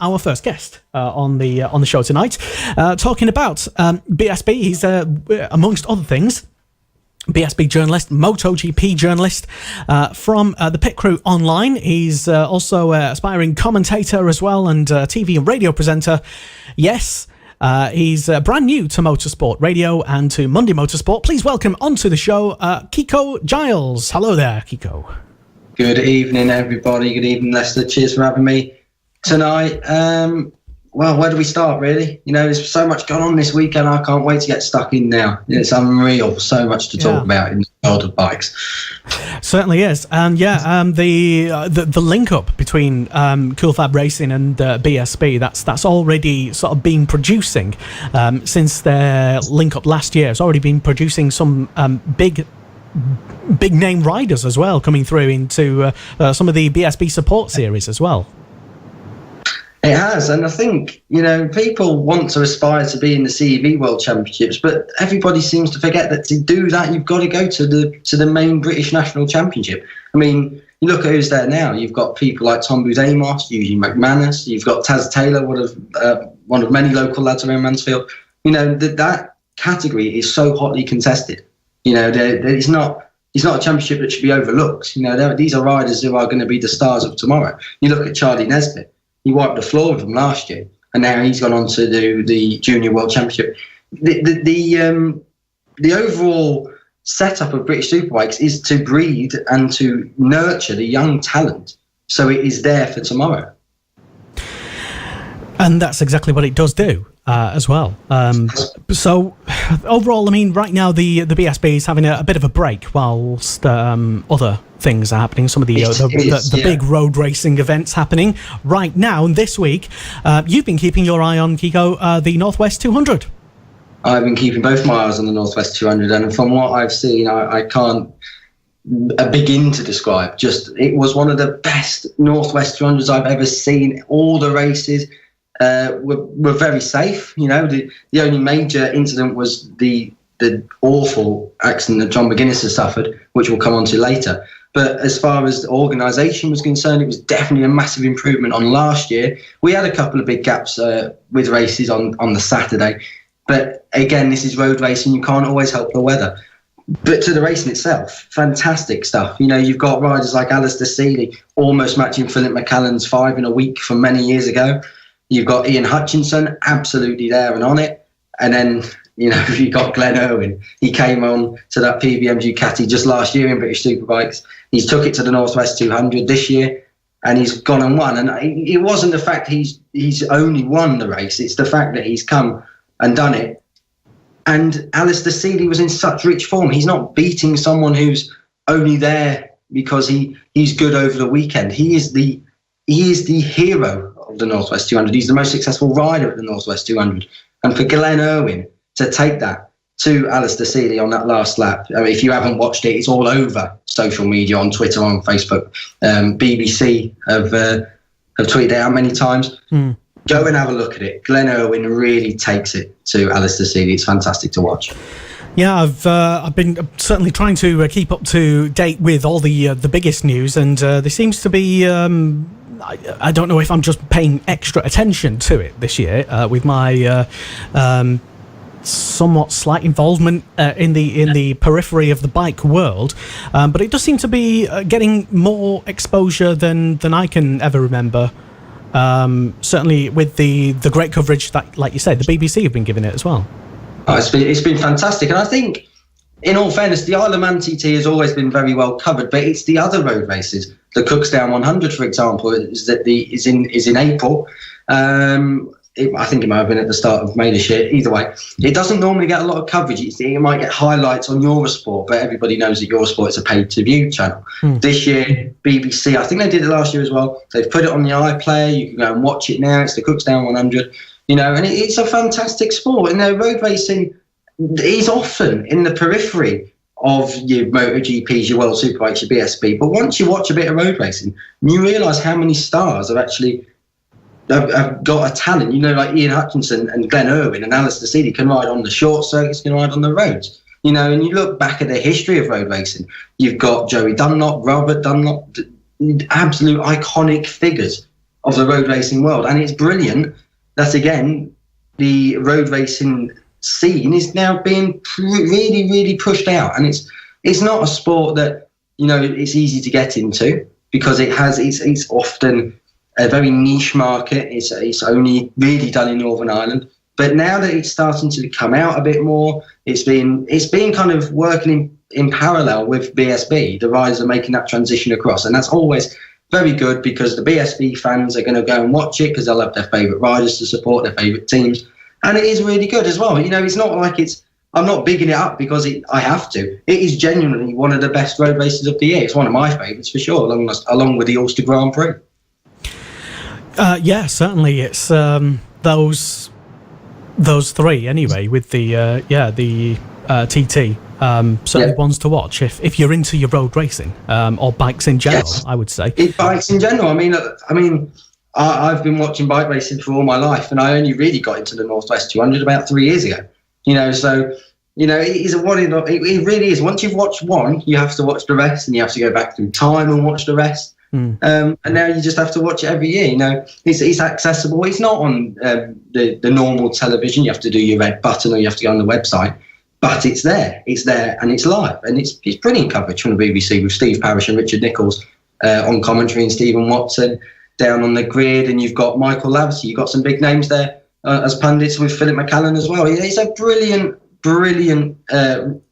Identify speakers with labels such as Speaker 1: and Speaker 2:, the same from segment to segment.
Speaker 1: our first guest on the show tonight, talking about BSB. He's amongst other things, BSB journalist, MotoGP journalist from the Pit Crew Online. He's also an aspiring commentator as well, and TV and radio presenter. Yes, he's brand new to motorsport radio and to Monday Motorsport. Please welcome onto the show Kiko Giles. Hello there, Kiko.
Speaker 2: Good evening, everybody. Good evening, Lester. Cheers for having me tonight. Well, where do we start, really? You know, there's so much going on this weekend. I can't wait to get stuck in now. It's unreal. So much to talk about in the world of bikes.
Speaker 1: Certainly is. And the link up between Cool Fab Racing and BSB, that's already sort of been producing since their link up last year. It's already been producing some big name riders as well, coming through into some of the BSB support series as well.
Speaker 2: It has, and I think, you know, people want to aspire to be in the CEV World Championships, but everybody seems to forget that to do that, you've got to go to the main British National Championship. I mean, you look at who's there now. You've got people like Tom Boudamos, Eugene McManus. You've got Taz Taylor, one of many local lads around Mansfield. You know, that category is so hotly contested. You know, it's not a championship that should be overlooked. You know, these are riders who are going to be the stars of tomorrow. You look at Charlie Nesbitt. He wiped the floor with him last year, and now he's gone on to do the Junior World Championship. The overall setup of British Superbikes is to breed and to nurture the young talent, so it is there for tomorrow.
Speaker 1: And that's exactly what it does do as well. So overall, I mean, right now the BSB is having a bit of a break whilst other things are happening. Some of the big road racing events happening right now. And this week, you've been keeping your eye on, Kiko, the Northwest 200.
Speaker 2: I've been keeping both my eyes on the Northwest 200, and from what I've seen, I can't begin to describe. Just, it was one of the best Northwest 200s I've ever seen. All the races were very safe. You know, the only major incident was the awful accident that John McGuinness has suffered, which we'll come on to later. But as far as the organisation was concerned, it was definitely a massive improvement on last year. We had a couple of big gaps with races on the Saturday. But again, this is road racing. You can't always help the weather. But to the racing itself, fantastic stuff. You know, you've got riders like Alistair Seeley almost matching Philip McCallan's 5 in a week from many years ago. You've got Ian Hutchinson absolutely there and on it. And then, you know, you've got Glenn Irwin. He came on to that PBM Ducati just last year in British Superbikes. He's took it to the Northwest 200 this year, and he's gone and won. And it wasn't the fact he's only won the race. It's the fact that he's come and done it. And Alistair Seeley was in such rich form. He's not beating someone who's only there because he's good over the weekend. He is the hero of the Northwest 200. He's the most successful rider of the Northwest 200. And for Glenn Irwin to take that to Alistair Seeley on that last lap, I mean, if you haven't watched it, it's all over social media, on Twitter, on Facebook. BBC have tweeted it out many times. Go and have a look at it. Glenn Irwin really takes it to Alistair Seeley. It's fantastic to watch.
Speaker 1: Yeah, I've been certainly trying to keep up to date with all the biggest news, and there seems to be I don't know if I'm just paying extra attention to it this year with my somewhat slight involvement in the periphery of the bike world, but it does seem to be getting more exposure than I can ever remember. Certainly with the great coverage that, like you said, the BBC have been giving it as well.
Speaker 2: Oh, it's been fantastic, and I think, in all fairness, the Isle of Man TT has always been very well covered, but it's the other road races. The Cooksdown 100, for example, is in April. I think it might have been at the start of May this year. Either way, it doesn't normally get a lot of coverage. It might get highlights on Eurosport, but everybody knows that Eurosport is a paid-to-view channel. This year, BBC, I think they did it last year as well. They've put it on the iPlayer. You can go and watch it now. It's the Cooksdown 100. You know, and it's a fantastic sport. And road racing is often in the periphery of your MotoGPs, your World Superbikes, your BSB. But once you watch a bit of road racing, you realise how many stars have actually have got a talent. You know, like Ian Hutchinson and Glenn Irwin and Alistair Seeley can ride on the short circuits, can ride on the roads. You know, and you look back at the history of road racing, you've got Joey Dunlop, Robert Dunlop, absolute iconic figures of the road racing world. And it's brilliant that, again, the road racing scene is now being really, really pushed out. And it's not a sport that, it's easy to get into, because it's often a very niche market. It's only really done in Northern Ireland. But now that it's starting to come out a bit more, it's been kind of working in parallel with BSB. The riders are making that transition across, and that's always very good, because the BSB fans are going to go and watch it because they'll have their favourite riders to support, their favourite teams, and it is really good as well. It's not like I'm not bigging it up because I have to. It is genuinely one of the best road races of the year. It's one of my favourites for sure, along with the Ulster Grand Prix.
Speaker 1: Yeah, certainly it's those three anyway, with the TT. Certainly ones to watch if you're into your road racing, or bikes in general. Yes. I would say
Speaker 2: bikes in general. I mean, I've been watching bike racing for all my life, and I only really got into the Northwest 200 about 3 years ago. So it is it really is. Once you've watched one, you have to watch the rest, and you have to go back through time and watch the rest. And now you just have to watch it every year. It's accessible. It's not on the normal television. You have to do your red button, or you have to go on the website. But it's there, and it's live, and it's brilliant coverage from the BBC with Steve Parish and Richard Nichols on commentary, and Stephen Watson down on the grid, and you've got Michael Laverty. You've got some big names there as pundits with Philip McCallan as well. It's a brilliant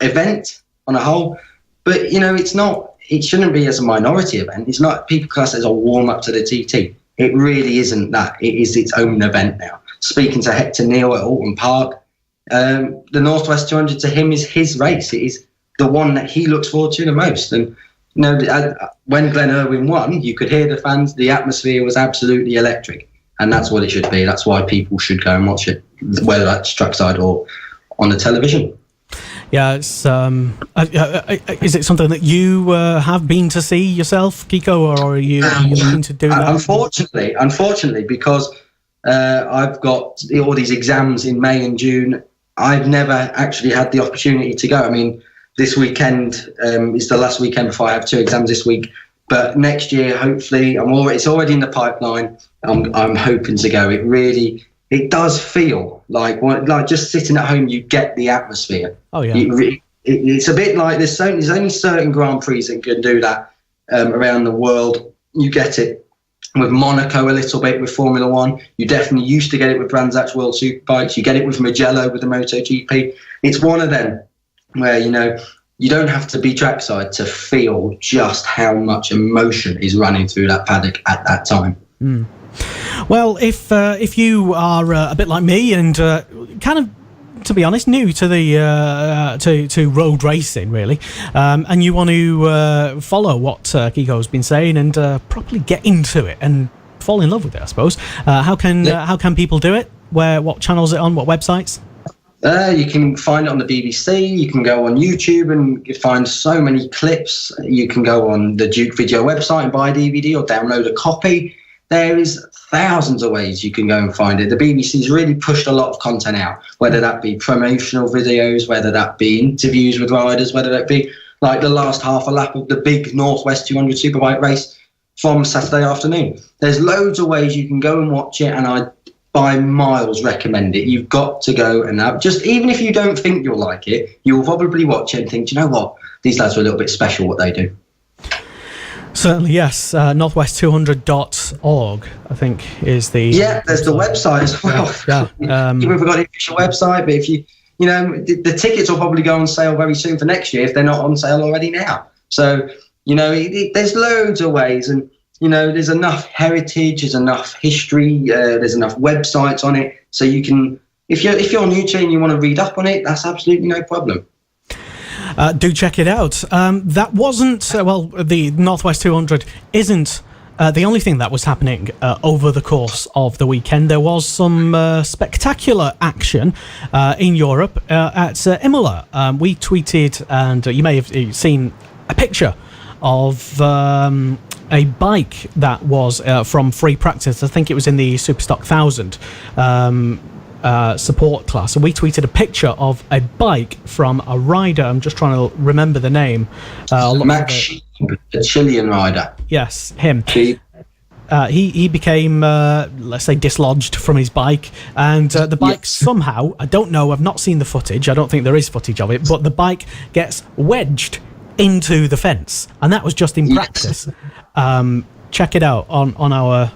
Speaker 2: event on a whole, but it's not. It shouldn't be as a minority event. It's not people class it as a warm up to the TT. It really isn't that. It is its own event now. Speaking to Hector Neal at Alton Park, the Northwest 200 to him is his race. It is the one that he looks forward to the most. And when Glenn Irwin won, you could hear the fans. The atmosphere was absolutely electric, and that's what it should be. That's why people should go and watch it, whether that's trackside or on the television.
Speaker 1: Yeah, it's is it something that you have been to see yourself, Kiko, or are you looking to do that?
Speaker 2: Unfortunately, because I've got all these exams in May and June, I've never actually had the opportunity to go. I mean, this weekend is the last weekend before I have 2 exams this week. But next year, hopefully, it's already in the pipeline. I'm hoping to go. It does feel like just sitting at home, you get the atmosphere. Oh yeah. It's a bit like there's only certain Grand Prix that can do that around the world. You get it with Monaco a little bit with Formula One. You definitely used to get it with Brands Hatch World Superbikes. You get it with Mugello with the MotoGP. It's one of them where you don't have to be trackside to feel just how much emotion is running through that paddock at that time.
Speaker 1: Mm. Well, if you are a bit like me and kind of, to be honest, new to the to road racing, really, and you want to follow what Kiko's been saying and properly get into it and fall in love with it, I suppose. How can people do it? What channels is it on? What websites?
Speaker 2: You can find it on the BBC. You can go on YouTube and you find so many clips. You can go on the Duke Video website and buy a DVD or download a copy. There is thousands of ways you can go and find it. The BBC's really pushed a lot of content out, whether that be promotional videos, whether that be interviews with riders, whether that be like the last half a lap of the big Northwest 200 Superbike race from Saturday afternoon. There's loads of ways you can go and watch it, and I by miles recommend it. You've got to go and just even if you don't think you'll like it, you'll probably watch it and think, do you know what? These lads are a little bit special what they do.
Speaker 1: Certainly, yes. Northwest200.org, I think, is the...
Speaker 2: Yeah, there's the website as well. Yeah. We've got the official website, but if the tickets will probably go on sale very soon for next year if they're not on sale already now. So, there's loads of ways, and, there's enough heritage, there's enough history, there's enough websites on it. So you can, if you're new to it and you want to read up on it, that's absolutely no problem.
Speaker 1: Do check it out. That wasn't, the Northwest 200 isn't the only thing that was happening over the course of the weekend. There was some spectacular action in Europe at Imola. We tweeted, and you may have seen a picture of a bike that was from Free Practice. I think it was in the Superstock 1000. Support class, and we tweeted a picture of a bike from a rider. I'm just trying to remember the name.
Speaker 2: Max, a Chilean rider.
Speaker 1: Yes, him. he became, let's say, dislodged from his bike, and the bike somehow, I don't know, I've not seen the footage, I don't think there is footage of it, but the bike gets wedged into the fence, and that was just in practice. Check it out on our...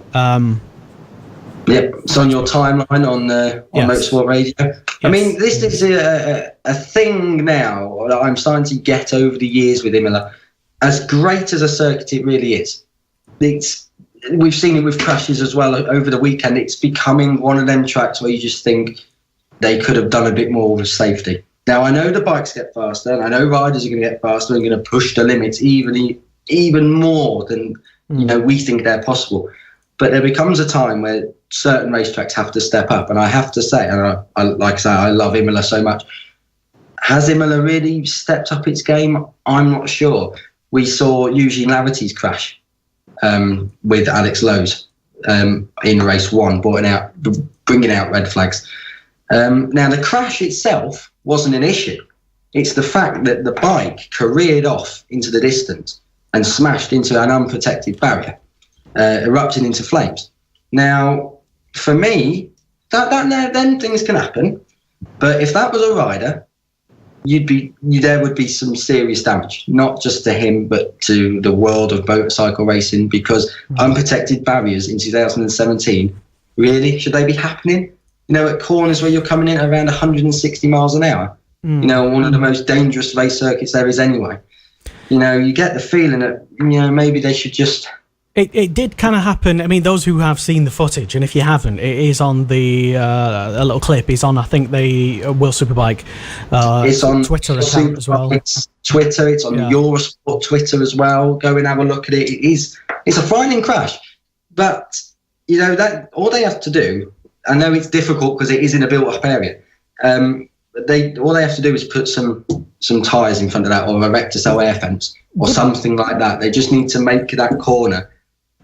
Speaker 2: Yep, it's on your timeline on Motorsport Radio. Yes. I mean, this is a thing now that I'm starting to get over the years with Imola. As great as a circuit it really is, we've seen it with crashes as well over the weekend. It's becoming one of them tracks where you just think they could have done a bit more with safety. Now, I know the bikes get faster, and I know riders are going to get faster and going to push the limits even more than we think they're possible. But there becomes a time where certain racetracks have to step up, and I have to say, and I love Imola so much. Has Imola really stepped up its game? I'm not sure. We saw Eugene Laverty's crash with Alex Lowe's in race 1, bringing out red flags. Now, the crash itself wasn't an issue. It's the fact that the bike careered off into the distance and smashed into an unprotected barrier, erupting into flames. Now, for me, then things can happen. But if that was a rider, there would be some serious damage, not just to him, but to the world of motorcycle racing, because unprotected barriers in 2017, really, should they be happening? At corners where you're coming in around 160 miles an hour, one of the most dangerous race circuits there is anyway. You get the feeling that, maybe they should just...
Speaker 1: It did kind of happen. I mean, those who have seen the footage, and if you haven't, it is on the a little clip. It's on, I think, the World Superbike.
Speaker 2: It's on
Speaker 1: Twitter account as well.
Speaker 2: It's Twitter. It's on Eurosport Twitter as well. Go and have a look at it. It's a frightening crash, but that all they have to do. I know it's difficult because it is in a built-up area. All they have to do is put some tyres in front of that, or erect a cell air fence, or something like that. They just need to make that corner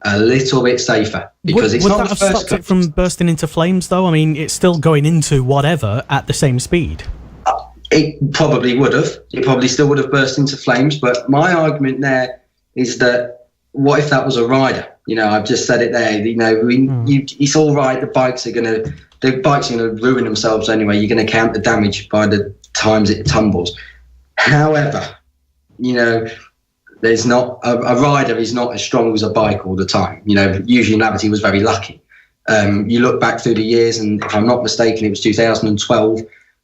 Speaker 2: a little bit safer, because it's not. Would that have stopped it
Speaker 1: from bursting into flames, though? I mean, it's still going into whatever at the same speed.
Speaker 2: It probably would have. It probably still would have burst into flames. But my argument there is that what if that was a rider? I've just said it there. It's all right. The bikes are going to ruin themselves anyway. You're going to count the damage by the times it tumbles. However, there's not a rider is not as strong as a bike all the time. Usually Laverty was very lucky. You look back through the years, and if I'm not mistaken, it was 2012.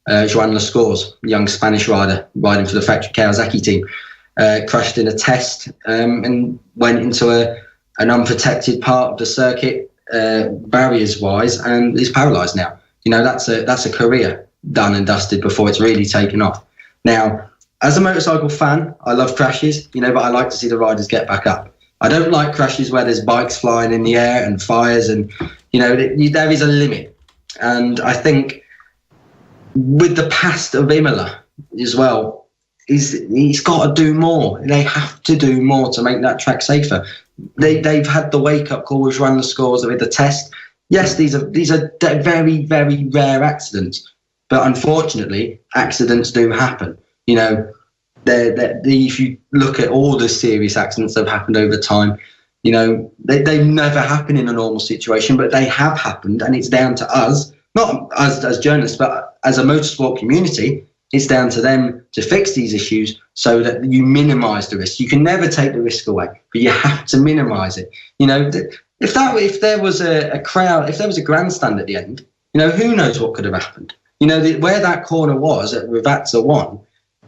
Speaker 2: Joan Lascaux, young Spanish rider riding for the factory Kawasaki team, crashed in a test and went into an unprotected part of the circuit, barriers wise, and is paralysed now. That's a career done and dusted before it's really taken off. Now, as a motorcycle fan, I love crashes, but I like to see the riders get back up. I don't like crashes where there's bikes flying in the air and fires, and there is a limit. And I think with the past of Imola as well, he's got to do more. They have to do more to make that track safer. They've had the wake-up call with Joan Lascaux with the test. Yes, these are very, very rare accidents, but unfortunately, accidents do happen. If you look at all the serious accidents that have happened over time, they never happen in a normal situation, but they have happened, and it's down to us, not us as journalists, but as a motorsport community. It's down to them to fix these issues so that you minimise the risk. You can never take the risk away, but you have to minimise it. If there was a crowd, if there was a grandstand at the end, who knows what could have happened. Where that corner was at Rivatsa 1,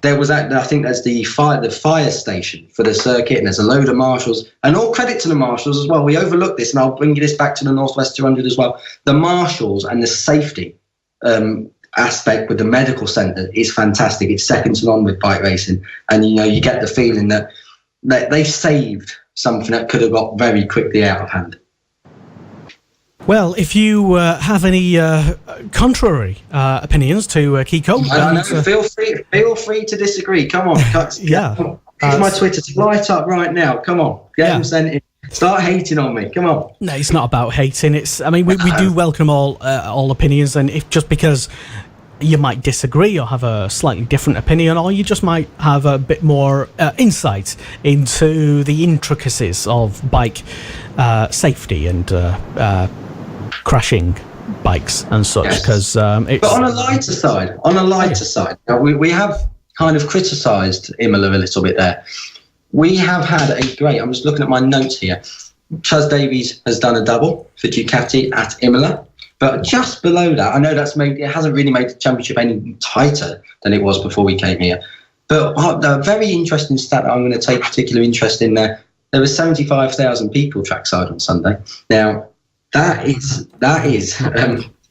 Speaker 2: there was I think there's the fire station for the circuit, and there's a load of marshals, and all credit to the marshals as well. We overlooked this, and I'll bring this back to the Northwest 200 as well. The marshals and the safety aspect with the medical centre is fantastic. It's second to none with bike racing, and you get the feeling that they saved something that could have got very quickly out of hand.
Speaker 1: Well, if you have any contrary opinions to Kiko,
Speaker 2: feel free to disagree. Come on, Here's my Twitter to light up right now. Come on, get them sent in. Start hating on me. Come on.
Speaker 1: No, it's not about hating. We do welcome all opinions, and if just because you might disagree or have a slightly different opinion, or you just might have a bit more insight into the intricacies of bike safety and crashing bikes and such. Because it's...
Speaker 2: But on a lighter side, now we have kind of criticised Imola a little bit there. We have had a great... I'm just looking at my notes here. Chaz Davies has done a double for Ducati at Imola. But just below that, I know it hasn't really made the championship any tighter than it was before we came here. But a very interesting stat that I'm going to take particular interest in there. There were 75,000 people trackside on Sunday. Now, that is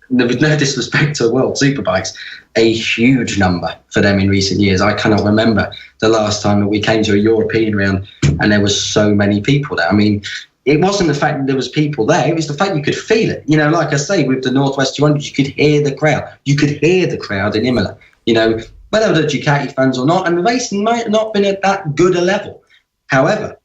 Speaker 2: with no disrespect to World Superbikes, a huge number for them in recent years. I cannot remember the last time that we came to a European round and there was so many people there. I mean, it wasn't the fact that there was people there, it was the fact you could feel it. You know, like I say, with the Northwest 200, you could hear the crowd. You could hear the crowd in Imola, you know, whether they're Ducati fans or not, and the racing might have not been at that good a level. However,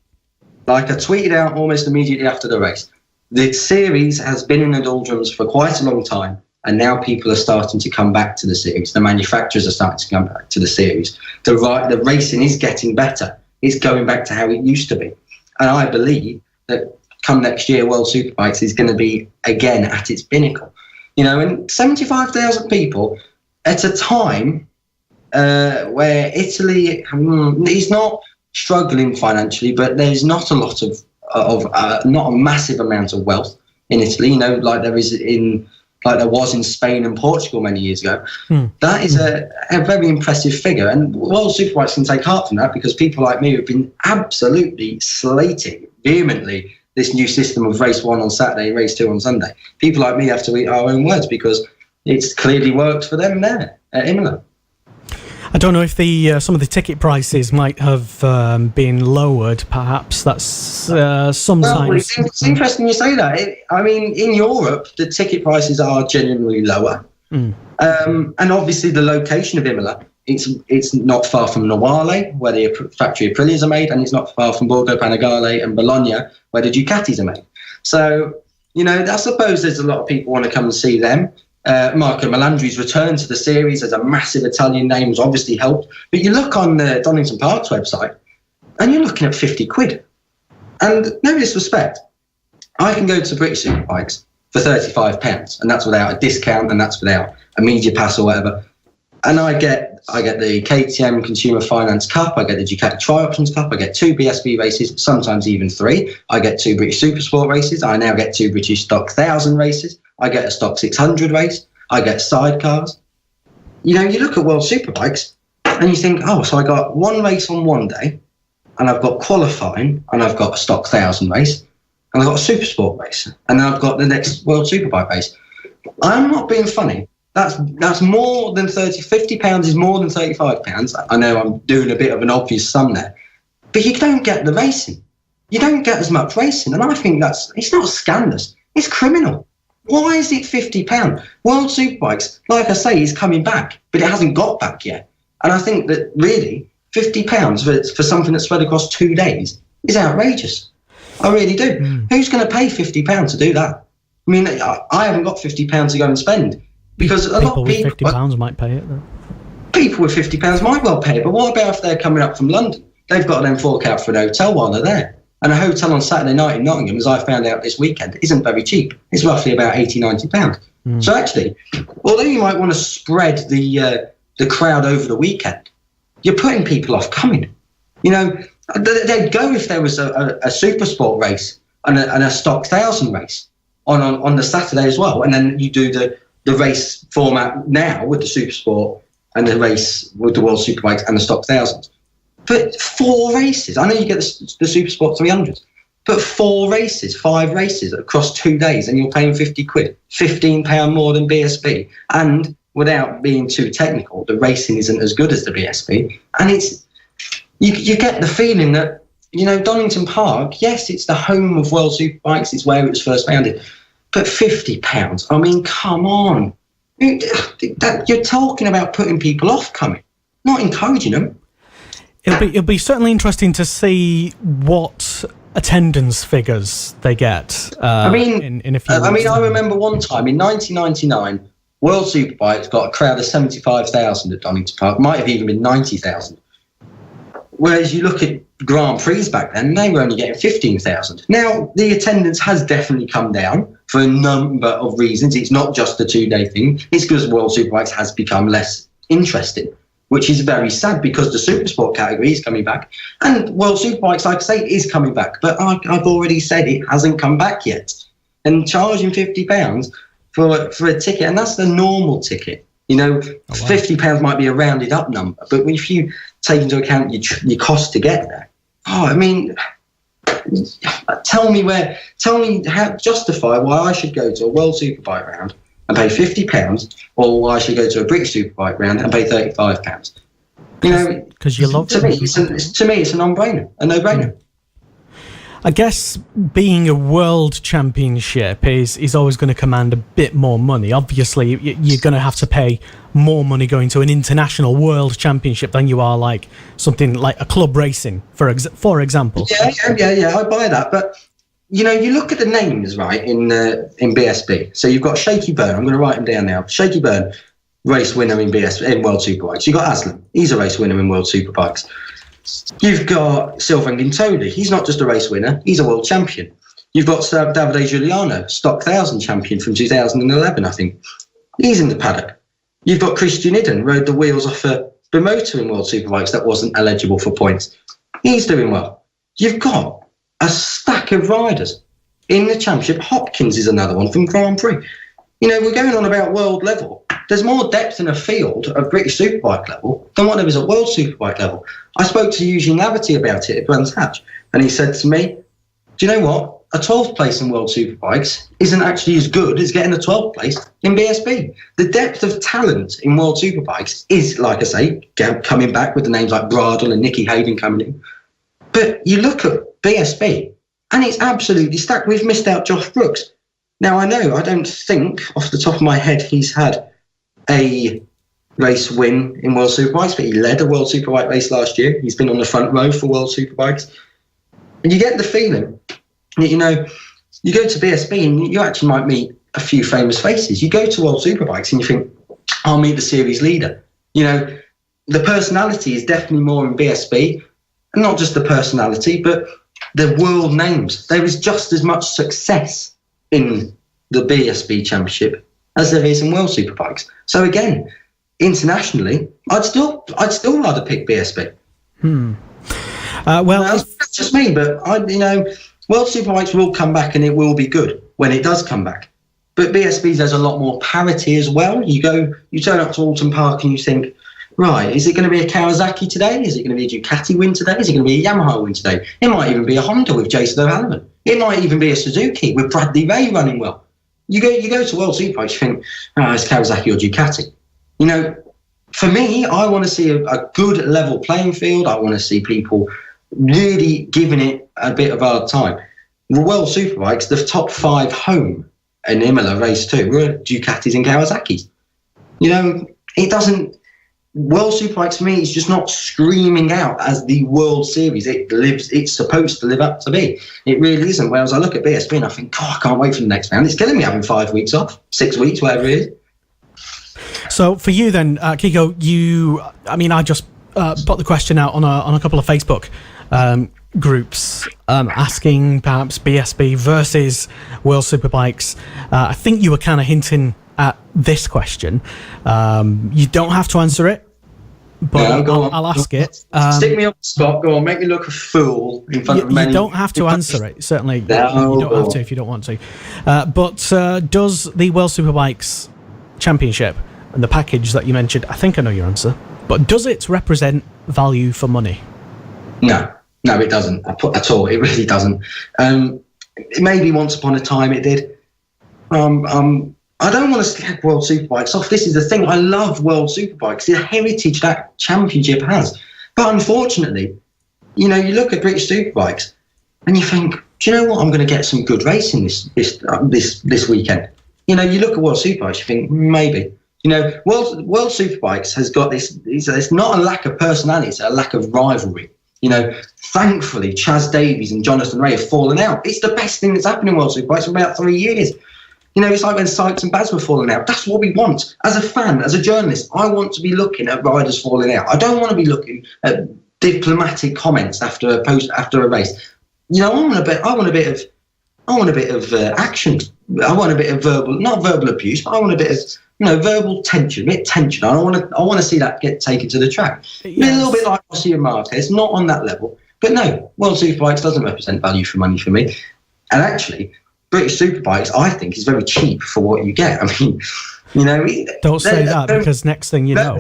Speaker 2: like I tweeted out almost immediately after the race, the series has been in the doldrums for quite a long time, and now people are starting to come back to the series. The manufacturers are starting to come back to the series. The racing is getting better. It's going back to how it used to be. And I believe that come next year, World Superbikes is going to be again at its pinnacle. You know, and 75,000 people at a time where Italy is not struggling financially, but there's not a lot of not a massive amount of wealth in Italy. You know, like there was in Spain and Portugal many years ago. That is a very impressive figure, and World Superbikes can take heart from that, because people like me have been absolutely slating vehemently this new system of race 1 on Saturday, race 2 on Sunday. People like me have to eat our own words because it's clearly worked for them there at Imola.
Speaker 1: I don't know if some of the ticket prices might have been lowered. Perhaps that's sometimes.
Speaker 2: Well, it's interesting you say that. I mean, in Europe, the ticket prices are generally lower, and obviously the location of Imola. It's not far from Novale, where the factory Aprilias are made, and it's not far from Borgo Panigale and Bologna, where the Ducatis are made. So, you know, I suppose there's a lot of people want to come and see them. Marco Melandri's return to the series as a massive Italian name has obviously helped. But you look on the Donington Park's website, and you're looking at 50 quid. And no disrespect, I can go to British Superbikes for £35, and that's without a discount, and that's without a media pass or whatever. And I get the KTM Consumer Finance Cup, I get the Ducati Tri-Options Cup, I get 2 BSB races, sometimes even 3. I get 2 British Supersport races, I now get 2 British Stock 1000 races, I get a Stock 600 race, I get sidecars. You know, you look at World Superbikes and you think, oh, so I got 1 race on one day, and I've got qualifying, and I've got a Stock 1000 race, and I've got a Supersport race, and then I've got the next World Superbike race. I'm not being funny. That's more than £50 is more than £35. I know I'm doing a bit of an obvious sum there, but you don't get the racing. You don't get as much racing, and I think it's not scandalous. It's criminal. Why is it £50? World Superbikes, like I say, is coming back, but it hasn't got back yet. And I think that really £50 for something that's spread across 2 days is outrageous. I really do. Who's going to pay £50 to do that? I mean, I haven't got £50 to go and spend. Because a lot of people
Speaker 1: with £50 might pay it, though.
Speaker 2: People with £50 might well pay it, but what about if they're coming up from London? They've got to then fork out for an hotel while they're there. And a hotel on Saturday night in Nottingham, as I found out this weekend, isn't very cheap. It's roughly about £80-90. So actually, although you might want to spread the crowd over the weekend, you're putting people off coming. You know, they'd go if there was a Supersport race and a Stock 1000 race on the Saturday as well, and then you do the race format now with the Supersport and the race with the World Superbikes and the Stock 1000s. But 4 races, I know you get the Supersport 300s, but 4 races, 5 races across 2 days, and you're paying 50 quid, £15 more than BSB. And without being too technical, the racing isn't as good as the BSB. And you get the feeling that, you know, Donington Park, yes, it's the home of World Superbikes, it's where it was first founded. But £50, I mean, come on. You're talking about putting people off coming, not encouraging them.
Speaker 1: It'll be certainly interesting to see what attendance figures they get. In a few.
Speaker 2: I remember one time in 1999, World Superbike's got a crowd of 75,000 at Donington Park, might have even been 90,000. Whereas you look at Grand Prix back then, they were only getting 15,000. Now, the attendance has definitely come down for a number of reasons. It's not just a 2-day thing. It's because World Superbikes has become less interesting, which is very sad because the Supersport category is coming back. And World Superbikes, like I say, is coming back. But I've already said it hasn't come back yet. And charging £50 for a ticket, and that's the normal ticket. You know, £50 might be a rounded up number, but if you take into account your cost to get there, I mean, tell me how justify why I should go to a World Superbike round and pay £50, or why I should go to a British Superbike round and pay £35. You know,
Speaker 1: because you love
Speaker 2: to me, it's a no-brainer.
Speaker 1: I guess being a world championship is always going to command a bit more money. Obviously, you're going to have to pay more money going to an international world championship than you are like something like a club racing, for example.
Speaker 2: Yeah, I buy that. But, you know, you look at the names, right, in BSB. So you've got Shaky Byrne. I'm going to write him down now. Shaky Byrne, race winner in World Superbikes. You've got Aslan. He's a race winner in World Superbikes. You've got Sylvain Guintoli. He's not just a race winner, he's a world champion. You've got Davide Giuliano, Stock 1000 champion from 2011, I think. He's in the paddock. You've got Christian Idden, rode the wheels off a Bimotor in World Superbikes that wasn't eligible for points. He's doing well. You've got a stack of riders in the championship. Hopkins is another one from Grand Prix. You know, we're going on about world level. There's more depth in a field of British Superbike level than what there is at World Superbike level. I spoke to Eugene Laverty about it at Brands Hatch, and he said to me, do you know what? A 12th place in World Superbikes isn't actually as good as getting a 12th place in BSB. The depth of talent in World Superbikes is, like I say, coming back with the names like Bradle and Nicky Hayden coming in. But you look at BSB, and it's absolutely stacked. We've missed out Josh Brooks. Now, I don't think, off the top of my head, he's had a race win in World Superbikes, but he led a World Superbike race last year. He's been on the front row for World Superbikes. And you get the feeling that, you know, you go to BSB and you actually might meet a few famous faces. You go to World Superbikes and you think, I'll meet the series leader. You know, the personality is definitely more in BSB, and not just the personality, but the world names. There is just as much success in the BSB Championship as there is in World Superbikes. So again, internationally, I'd still rather pick BSB.
Speaker 1: Well,
Speaker 2: that's just me, but World Superbikes will come back, and it will be good when it does come back. But BSB, there's a lot more parity as well. You turn up to Alton Park and you think, right, is it going to be a Kawasaki today? Is it going to be a Ducati win today? Is it going to be a Yamaha win today? It might even be a Honda with Jason O'Halloran. It might even be a Suzuki with Bradley Ray running well. You go to World Superbikes, you think, it's Kawasaki or Ducati. You know, for me, I want to see a good level playing field. I want to see people really giving it a bit of hard time. The World Superbikes, the top 5 home in Imola race 2 were Ducatis and Kawasaki's. You know, it doesn't. World Superbikes for me is just not screaming out as the World Series it's supposed to live up to be. It really isn't. Whereas I look at BSB and I think, God, I can't wait for the next round. It's killing me having 5 weeks off, 6 weeks, whatever it is.
Speaker 1: So for you then, Kiko, I just put the question out on a couple of Facebook groups asking perhaps BSB versus World Superbikes. I think you were kind of hinting at this question. You don't have to answer it, but I'll ask it.
Speaker 2: Stick me on the spot. Go on, make me look a fool in front of many.
Speaker 1: You don't have to answer it. Certainly, you don't have to if you don't want to. But does the World Superbikes Championship and the package that you mentioned, I think I know your answer, but does it represent value for money? No, it doesn't at all. It really doesn't. Maybe once upon a time it did. I don't want to slag World Superbikes off. This is the thing. I love World Superbikes, the heritage that championship has. But unfortunately, you know, you look at British Superbikes and you think, do you know what? I'm going to get some good racing this weekend. You know, you look at World Superbikes, you think maybe. You know, World Superbikes has got this. It's not a lack of personality; it's a lack of rivalry. You know, thankfully, Chaz Davies and Jonathan Ray have fallen out. It's the best thing that's happened in World Superbikes for about 3 years.
Speaker 2: You know, it's like when Sykes and Baz were falling out. That's what we want. As a fan, as a journalist, I want to be looking at riders falling out. I don't want to be looking at diplomatic comments after a race. You know, I want a bit of action. I want a bit of not verbal abuse, but I want a bit of, you know, verbal tension, a bit of tension. I want to see that get taken to the track. Yes. A little bit like Rossi and Marquez, not on that level. But no, World Superbikes doesn't represent value for money for me. And actually, British Superbikes, I think, is very cheap for what you get. I mean, you know...
Speaker 1: Don't say that, because next thing you know...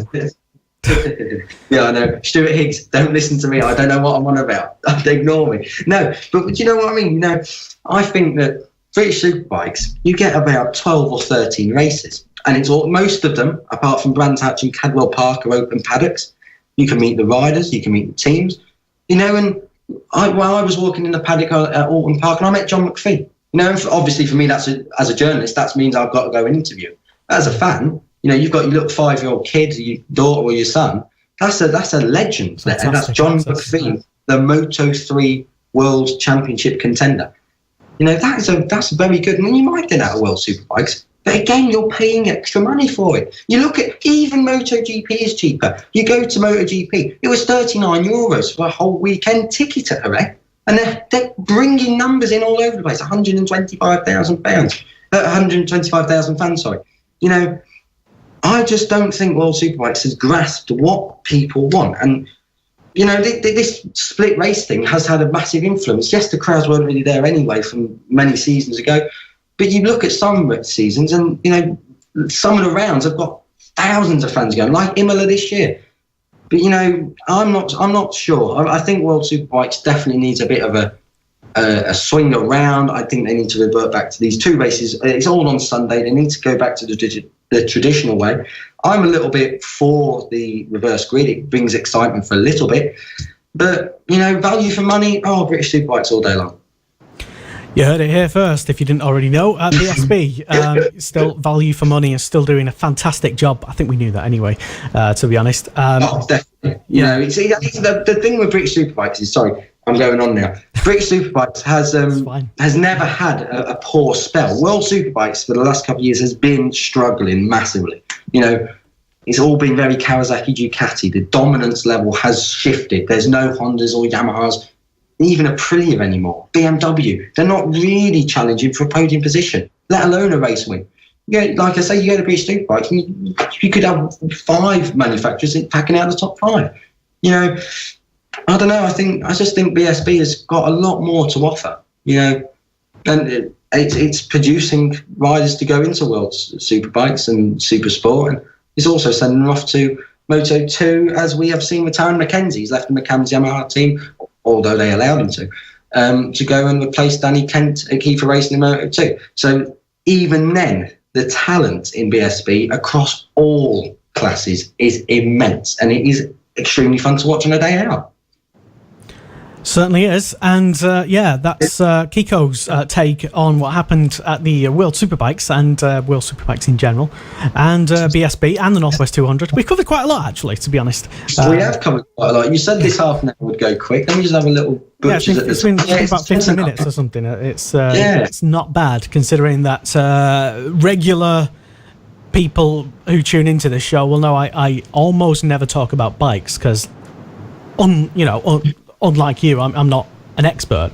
Speaker 2: Yeah, I know. Stuart Higgs, don't listen to me. I don't know what I'm on about. Ignore me. No, but do you know what I mean? You know, I think that British Superbikes, you get about 12 or 13 races. And it's most of them, apart from Brands Hatch and Cadwell Park, are open paddocks. You can meet the riders, you can meet the teams. You know, and while I was walking in the paddock at Alton Park, and I met John McPhee. You know, obviously for me, as a journalist, that means I've got to go and interview. As a fan, you know, you've got your little 5-year-old kid, your daughter or your son. That's a legend there. And that's John McPhee, the Moto3 World Championship contender. You know, that's very good. And you might get out of World Superbikes, but again, you're paying extra money for it. You look at, even MotoGP is cheaper. You go to MotoGP, it was €39 for a whole weekend ticket at Jerez. And they're bringing numbers in all over the place, 125,000 fans, sorry. You know, I just don't think World Superbikes has grasped what people want. And, you know, this split race thing has had a massive influence. Yes, the crowds weren't really there anyway from many seasons ago. But you look at some seasons and, you know, some of the rounds have got thousands of fans going, like Imola this year. But, you know, I'm not sure. I think World Superbikes definitely needs a bit of a swing around. I think they need to revert back to these 2 races. It's all on Sunday. They need to go back to the traditional way. I'm a little bit for the reverse grid. It brings excitement for a little bit. But, you know, value for money, British Superbikes all day long.
Speaker 1: You heard it here first, if you didn't already know. BSB, still value for money, is still doing a fantastic job. I think we knew that anyway, to be honest.
Speaker 2: Definitely. You know, the thing with British Superbikes is, sorry, I'm going on now. British Superbikes has never had a poor spell. World Superbikes for the last couple of years has been struggling massively. You know, it's all been very Kawasaki Ducati. The dominance level has shifted. There's no Hondas or Yamahas, even Aprilia anymore. BMW, they're not really challenging for a podium position, let alone a race win. You know, like I say, you go to British Superbikes and you could have 5 manufacturers packing out the top 5. You know, I don't know. I just think BSB has got a lot more to offer. You know, and it's producing riders to go into World Superbikes and Super Sport, and it's also sending them off to Moto2, as we have seen with Taron McKenzie. He's left the McCann's Yamaha team, although they allowed him to go and replace Danny Kent at Kiefer Racing in Moto2. So even then, the talent in BSB across all classes is immense, and it is extremely fun to watch on a day out.
Speaker 1: Certainly is. And that's Kiko's take on what happened at the World Superbikes and World Superbikes in general, and BSB and the Northwest 200. We've covered quite a lot, actually, to be honest.
Speaker 2: We have covered quite a lot. You said this half an hour would go quick. Let me just have a little butchers at this.
Speaker 1: It's been about 50 minutes or something. It's not bad, considering that regular people who tune into this show will know I almost never talk about bikes, because unlike you, I'm not an expert.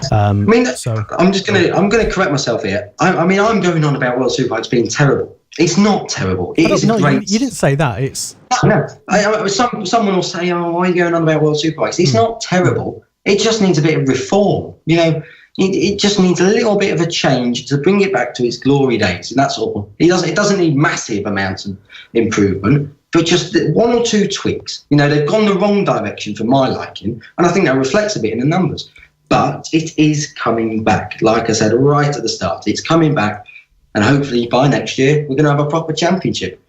Speaker 2: I'm gonna correct myself here. I'm going on about World Superbikes being terrible. It's not terrible. It is great.
Speaker 1: You didn't say that. It's
Speaker 2: no. Someone will say, "Oh, why are you going on about World Superbikes?" It's not terrible. It just needs a bit of reform. You know, it just needs a little bit of a change to bring it back to its glory days. And that's all. It doesn't need massive amounts of improvement, but just 1 or 2 tweaks. You know, they've gone the wrong direction for my liking, and I think that reflects a bit in the numbers. But it is coming back. Like I said right at the start, it's coming back, and hopefully by next year we're going to have a proper championship.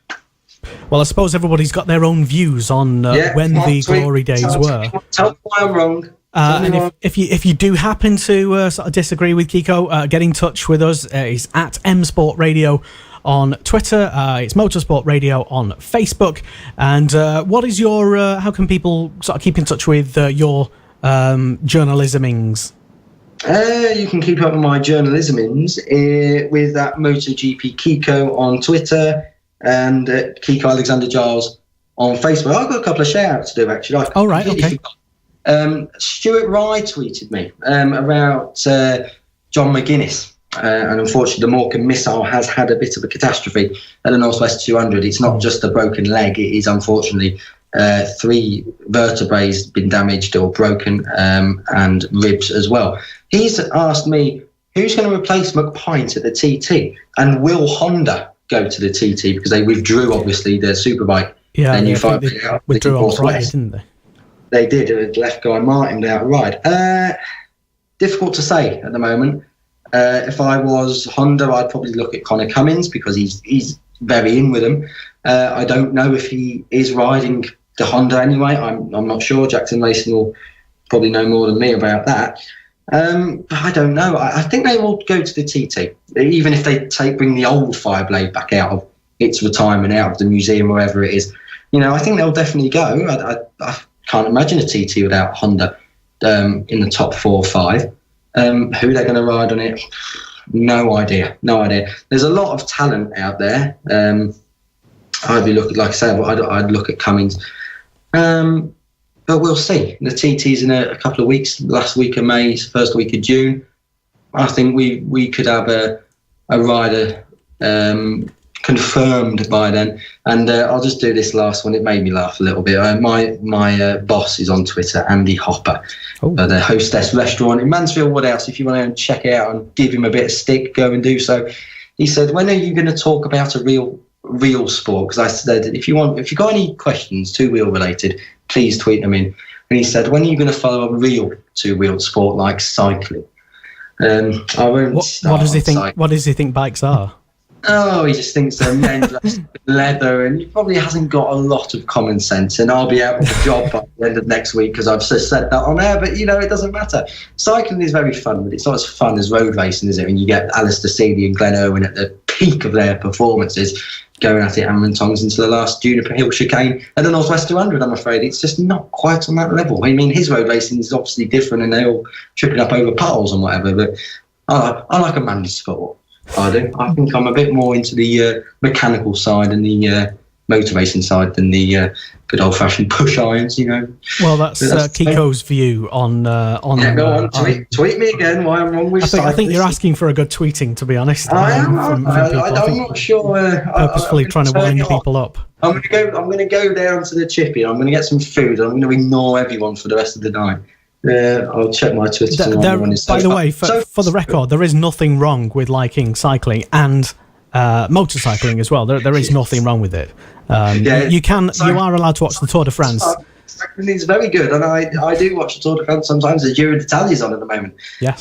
Speaker 1: Well, I suppose everybody's got their own views on when the glory days were.
Speaker 2: Tell me why I'm wrong.
Speaker 1: And if you do happen to sort of disagree with Kiko, get in touch with us. It's at MSport Radio on Twitter. It's Motorsport Radio on Facebook. And what is your? How can people sort of keep in touch with your journalismings?
Speaker 2: You can keep up with my journalismins with that MotoGP Kiko on Twitter and Kiko Alexander Giles on Facebook. I've got a couple of shout-outs to do, actually.
Speaker 1: Right, okay.
Speaker 2: Stuart Rye tweeted me about John McGuinness. And unfortunately, the Morecambe missile has had a bit of a catastrophe at the Northwest 200. It's not just a broken leg. It is, unfortunately, 3 vertebrae been damaged or broken, and ribs as well. He's asked me, who's going to replace McPint at the TT? And will Honda go to the TT? Because they withdrew, obviously, their Superbike.
Speaker 1: Yeah, they withdrew on Friday, didn't they?
Speaker 2: They did. Left Guy Martin without a ride. Difficult to say at the moment. If I was Honda, I'd probably look at Connor Cummins because he's very in with them. I don't know if he is riding the Honda anyway. I'm not sure. Jackson Mason will probably know more than me about that. But I don't know. I think they will go to the TT, even if they bring the old Fireblade back out of its retirement, out of the museum, wherever it is. I think they'll definitely go. I can't imagine a TT without Honda in the top 4 or 5. Who they're going to ride on it, no idea. There's a lot of talent out there. I'd be looking, like I said, I'd look at Cummins. But we'll see. The TT's in a couple of weeks, last week of May, first week of June. I think we could have a rider confirmed by then. And I'll just do this last one. It made me laugh a little bit. My boss is on Twitter, Andy Hopper, the Hostess restaurant in Mansfield Woodhouse. If you want to check it out and give him a bit of stick, go and do so. He said, when are you going to talk about a real sport? Because I said, if you got any questions 2-wheel related, please tweet them in. And he said, when are you going to follow a real 2-wheeled sport like cycling? I won't.
Speaker 1: What does he think? What does he think bikes are?
Speaker 2: Oh, he just thinks they're men dressed in leather, and he probably hasn't got a lot of common sense. And I'll be out of a job by the end of next week because I've just said that on air. But it doesn't matter. Cycling is very fun, but it's not as fun as road racing, is it? When you get Alistair Seeley and Glenn Irwin at the peak of their performances, going at it hammer and tongs into the last Juniper Hill chicane at the Northwest 200. I'm afraid it's just not quite on that level. I mean, his road racing is obviously different, and they're all tripping up over puddles and whatever. But I like a manly sport. I do. I think I'm a bit more into the mechanical side and the motor racing side than the good old-fashioned push irons,
Speaker 1: Well, that's Kiko's view on.
Speaker 2: Go on, tweet me again. Why I'm wrong with cycling.
Speaker 1: I think you're asking for a good tweeting, to be honest.
Speaker 2: I am. I'm not sure.
Speaker 1: Purposefully trying to wind people up.
Speaker 2: I'm going to go down to the chippy. I'm going to get some food. I'm going to ignore everyone for the rest of the night. I'll check my Twitter tomorrow. By the way,
Speaker 1: for the record, there is nothing wrong with liking cycling and motorcycling as well. There is nothing wrong with it. You are allowed to watch the Tour de France.
Speaker 2: Cycling is very good, and I do watch the Tour de France sometimes. The Giro d'Italia's on at the moment.
Speaker 1: Yes.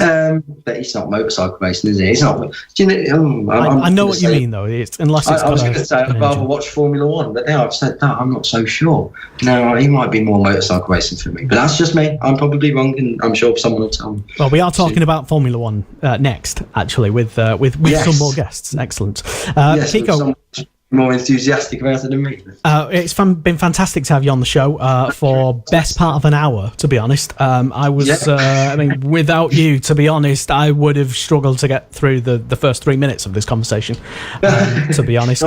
Speaker 2: But it's not motorcycle racing, is it? It's not.
Speaker 1: I know what you mean, though. I
Speaker 2: was going to say I'd rather watch Formula One, but now I've said that, I'm not so sure. No, it might be more motorcycle racing for me, but that's just me. I'm probably wrong, and I'm sure someone will tell me.
Speaker 1: Well, we are talking about Formula One next, actually, with some more guests. Excellent.
Speaker 2: Yes,
Speaker 1: Kiko.
Speaker 2: More enthusiastic about it than me.
Speaker 1: It's been fantastic to have you on the show for best part of an hour, to be honest. I was, without you, to be honest, I would have struggled to get through the first 3 minutes of this conversation, to be honest.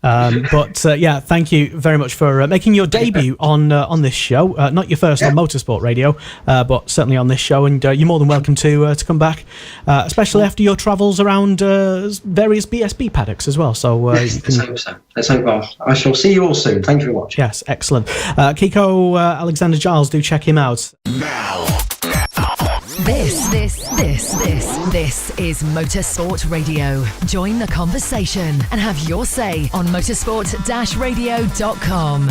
Speaker 1: Thank you very much for making your debut on this show. Not your first on Motorsport Radio, but certainly on this show. And you're more than welcome to come back, especially after your travels around various BSB paddocks as well. So
Speaker 2: let's hope so. Let's hope. I shall see you all soon. Thank you for watching.
Speaker 1: Yes, excellent. Kiko Alexander Giles, do check him out.
Speaker 3: This is Motorsport Radio. Join the conversation and have your say on motorsport-radio.com.